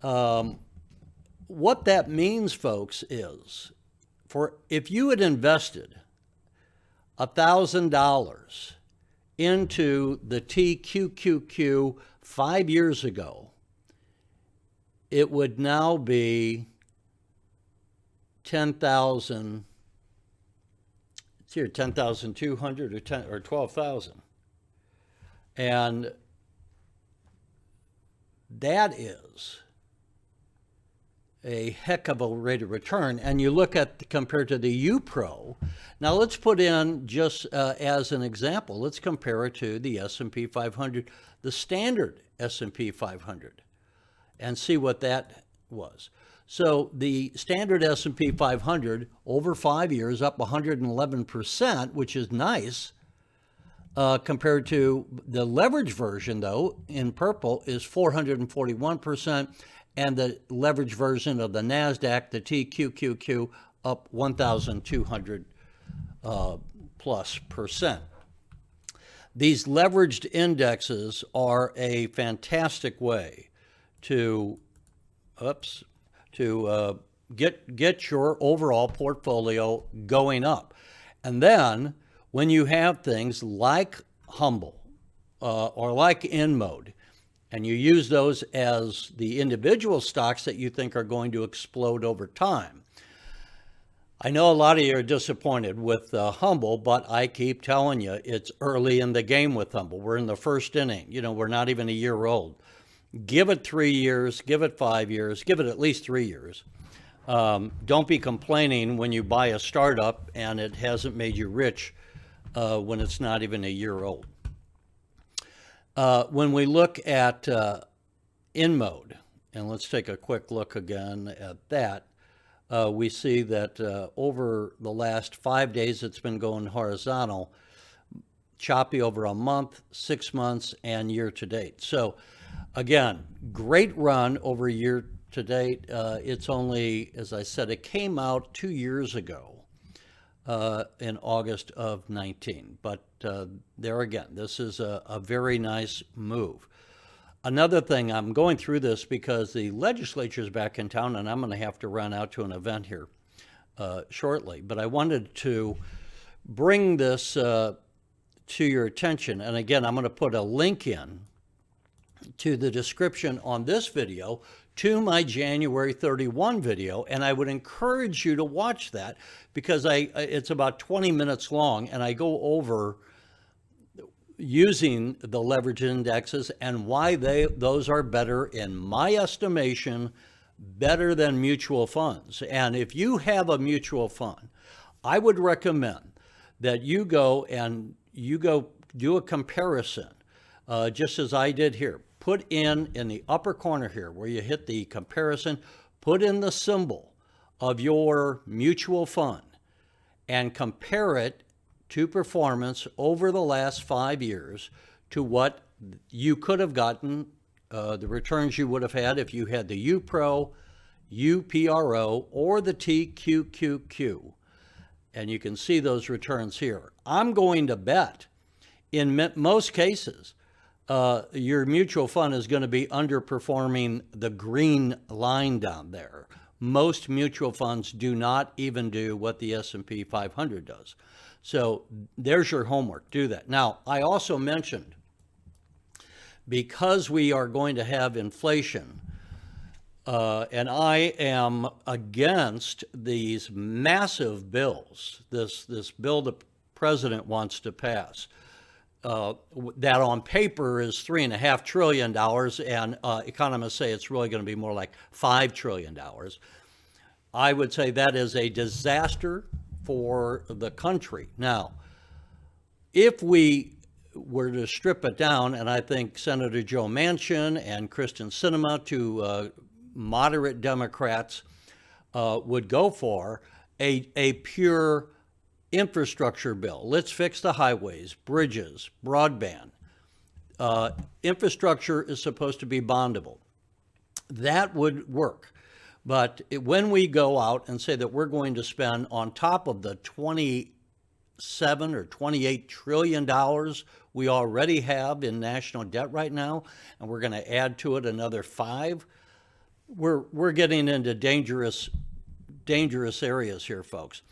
What that means, folks, is if you had invested $1,000 into the TQQQ 5 years ago, it would now be 10,000. It's here 10,200 or 12,000, and that is a heck of a rate of return. And you look at compared to the UPRO. Now let's put in, just as an example, let's compare it to the S&P 500, the standard S&P 500, and see what that was. So the standard S&P 500 over 5 years up 111%, which is nice, compared to the leverage version, though, in purple is 441%, and the leverage version of the NASDAQ, the TQQQ, up 1,200 plus percent. These leveraged indexes are a fantastic way to get your overall portfolio going up. And then when you have things like Humble or like InMode, and you use those as the individual stocks that you think are going to explode over time. I know a lot of you are disappointed with Humble, but I keep telling you, it's early in the game with Humble. We're in the first inning. You know, we're not even a year old. Give it 3 years, give it 5 years, give it at least 3 years. Don't be complaining when you buy a startup and it hasn't made you rich when it's not even a year old. When we look at InMode, and let's take a quick look again at that, we see that over the last 5 days it's been going horizontal, choppy over a month, 6 months, and year to date. So again, great run over year to date. It's only, as I said, it came out 2 years ago in August of 19. But there again, this is a very nice move. Another thing, I'm going through this because the legislature is back in town, and I'm going to have to run out to an event here shortly. But I wanted to bring this to your attention. And again, I'm going to put a link in to the description on this video to my January 31 video, and I would encourage you to watch that because it's about 20 minutes long, and I go over using the leverage indexes and why those are better, in my estimation, better than mutual funds. And if you have a mutual fund, I would recommend that you go do a comparison, just as I did here. Put in the upper corner here where you hit the comparison, put in the symbol of your mutual fund and compare it to performance over the last 5 years to what you could have gotten, the returns you would have had if you had the UPRO, UPRO, or the TQQQ. And you can see those returns here. I'm going to bet in most cases, your mutual fund is going to be underperforming the green line down there. Most mutual funds do not even do what the S&P 500 does. So there's your homework. Do that. Now, I also mentioned, because we are going to have inflation, and I am against these massive bills, this bill the president wants to pass, that on paper is $3.5 trillion, and economists say it's really going to be more like $5 trillion. I would say that is a disaster for the country. Now, if we were to strip it down, and I think Senator Joe Manchin and Kristen Sinema, two moderate Democrats, would go for a pure infrastructure bill. Let's fix the highways, bridges, broadband. Infrastructure is supposed to be bondable. That would work. But when we go out and say that we're going to spend on top of the 27 or 28 trillion dollars we already have in national debt right now, and we're going to add to it another 5, we're getting into dangerous areas here, folks.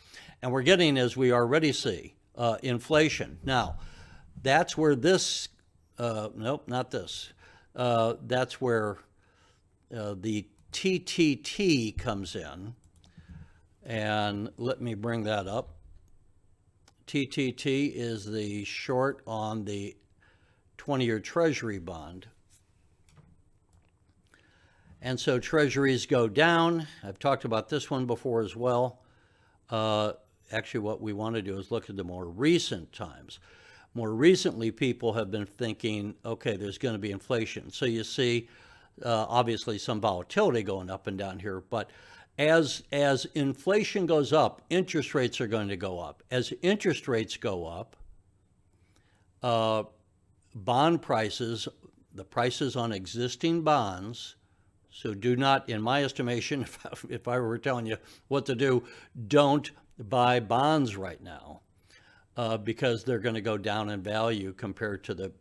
And we're getting, as we already see, inflation. Now, that's where this, nope, not this. That's where the TTT comes in. And let me bring that up. TTT is the short on the 20-year Treasury bond. And so treasuries go down. I've talked about this one before as well. Actually, what we want to do is look at the more recent times. More recently, people have been thinking, okay, there's going to be inflation. So you see, obviously, some volatility going up and down here. But as inflation goes up, interest rates are going to go up. As interest rates go up, bond prices, the prices on existing bonds, so do not, in my estimation, if I were telling you what to do, don't buy bonds right now because they're going to go down in value compared to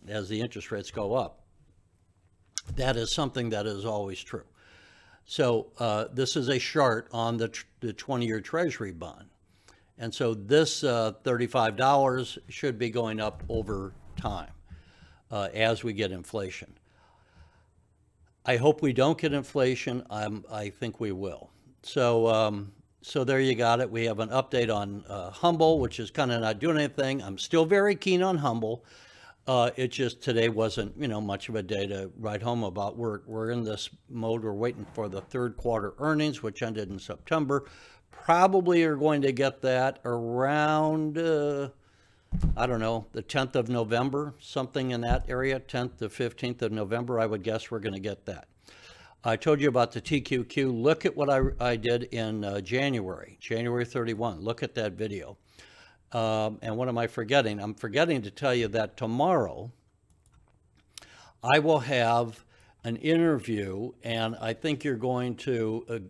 as the interest rates go up. That is something that is always true. So this is a chart on the 20-year Treasury bond. And so this $35 should be going up over time as we get inflation. I hope we don't get inflation. I think we will. So so there you got it. We have an update on Humble, which is kind of not doing anything. I'm still very keen on Humble. It just today wasn't, much of a day to write home about. We're in this mode. We're waiting for the third quarter earnings, which ended in September. Probably are going to get that around, I don't know, the 10th of November, something in that area, 10th to 15th of November, I would guess we're going to get that. I told you about the TQQ. Look at what I did in January 31. Look at that video. And what am I forgetting? I'm forgetting to tell you that tomorrow I will have an interview, and I think you're going to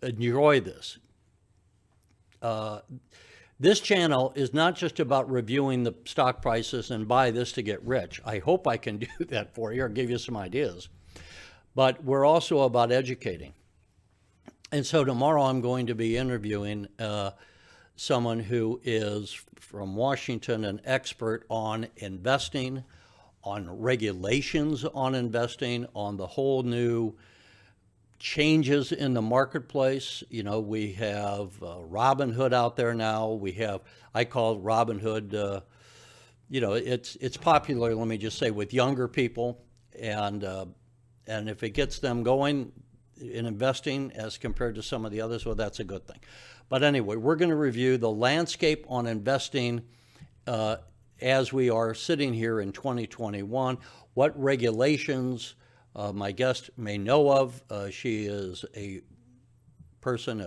enjoy this. This channel is not just about reviewing the stock prices and buy this to get rich. I hope I can do that for you or give you some ideas. But we're also about educating. And so tomorrow I'm going to be interviewing someone who is from Washington, an expert on investing, on regulations on investing, on the whole new changes in the marketplace. We have Robinhood out there now. We have, I call Robinhood, it's popular, let me just say, with younger people. And if it gets them going in investing as compared to some of the others, well, that's a good thing. But anyway, we're going to review the landscape on investing as we are sitting here in 2021, what regulations my guest may know of. She is a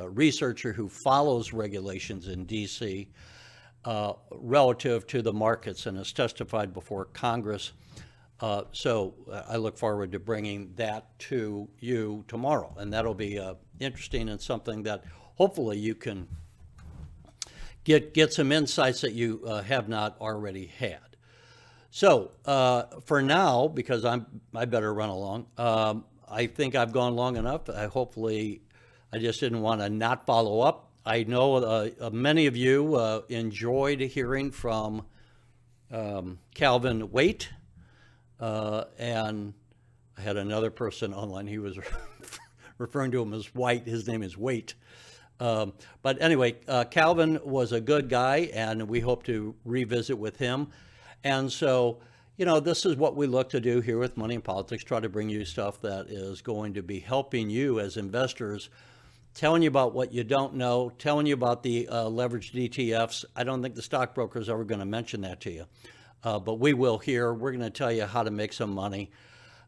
researcher who follows regulations in D.C. Relative to the markets and has testified before Congress. So I look forward to bringing that to you tomorrow, and that'll be interesting and something that hopefully you can get some insights that you have not already had. So for now, because I better run along, I think I've gone long enough. I just didn't want to not follow up. I know many of you enjoyed hearing from Calvin Waite. And I had another person online. He was referring to him as White. His name is Waite. But anyway, Calvin was a good guy, and we hope to revisit with him. And so, this is what we look to do here with Money and Politics, try to bring you stuff that is going to be helping you as investors, telling you about what you don't know, telling you about the leveraged ETFs. I don't think the stockbroker is ever going to mention that to you. But we will here. We're going to tell you how to make some money.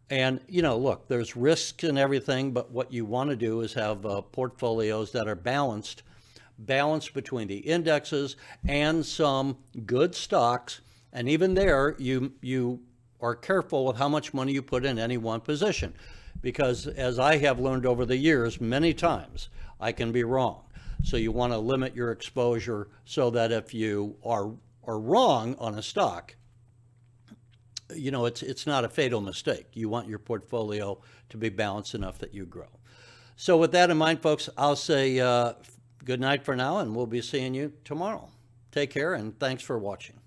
And, look, there's risks and everything, but what you want to do is have portfolios that are balanced between the indexes and some good stocks. And even there, you are careful with how much money you put in any one position. Because as I have learned over the years, many times, I can be wrong. So you want to limit your exposure so that if you are wrong on a stock, you know, it's not a fatal mistake. You want your portfolio to be balanced enough that you grow. So with that in mind, folks, I'll say good night for now, and we'll be seeing you tomorrow. Take care, and thanks for watching.